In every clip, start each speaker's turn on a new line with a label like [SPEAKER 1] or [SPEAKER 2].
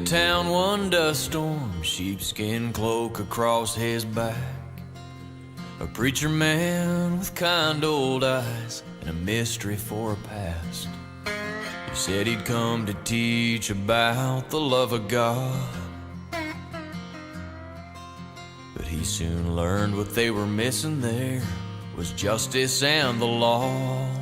[SPEAKER 1] town one dust storm, sheepskin cloak across his back. A preacher man with kind old eyes and a mystery for a past. He said he'd come to teach about the love of God, but he soon learned what they were missing there was justice and the law.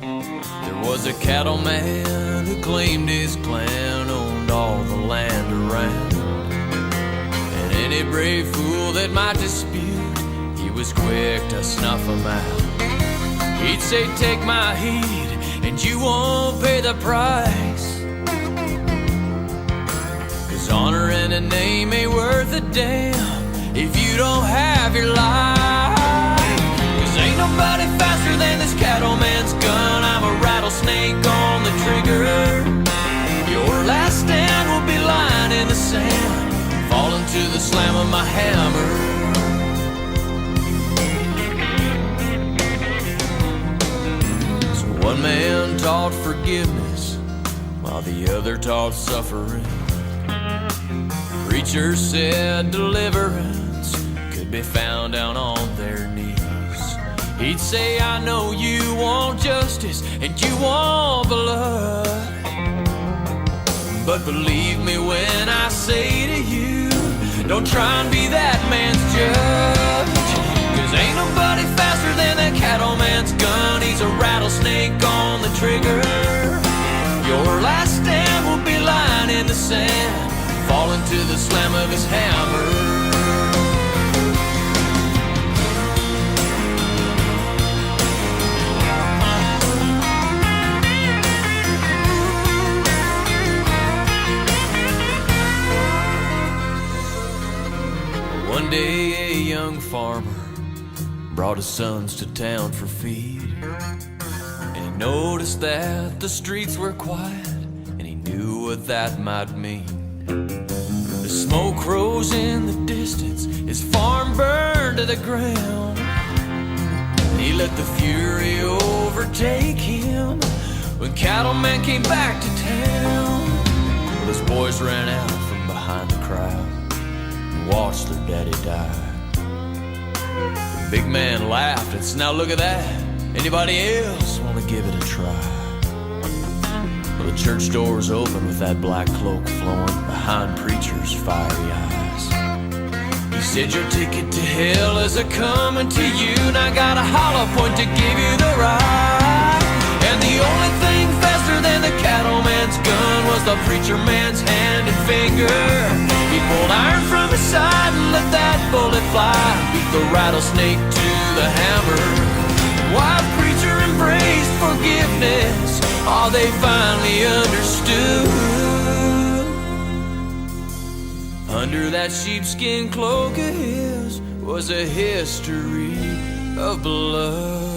[SPEAKER 1] There was a cattleman who claimed his clan owned all the land around, and any brave fool that might dispute, he was quick to snuff him out. He'd say, take my heed and you won't pay the price, 'cause honor and a name ain't worth a damn if you don't have your life. 'Cause ain't nobody faster than this cattleman's gun. I'm a rattlesnake on the trigger. Your last stand will be lying in the sand, falling to the slam of my hammer. So one man taught forgiveness while the other taught suffering. Preachers said deliverance could be found down on their knees. He'd say, I know you want justice and you want blood, but believe me when I say to you, don't try and be that man's judge. 'Cause ain't nobody faster than that cattleman's gun. He's a rattlesnake on the trigger. Your last stand will be lying in the sand, falling to the slam of his hammer. One day a young farmer brought his sons to town for feed, and he noticed that the streets were quiet, and he knew what that might mean. The smoke rose in the distance, his farm burned to the ground. He let the fury overtake him when Cattleman came back to town. Well, his boys ran out from behind the crowd and watched their daddy die. The big man laughed and said, now look at that. Anybody else want to give it a try? Well, the church doors open with that black cloak flowing behind preacher's fiery eyes. He said, your ticket to hell is a-coming to you, and I got a hollow point to give you the ride. And the only thing faster than the cattleman's gun was the preacher man's hand and finger. He pulled iron from his side and let that bullet fly, beat the rattlesnake to the hammer. While preacher embraced forgiveness, oh, they finally understood. Under that sheepskin cloak of his was a history of blood.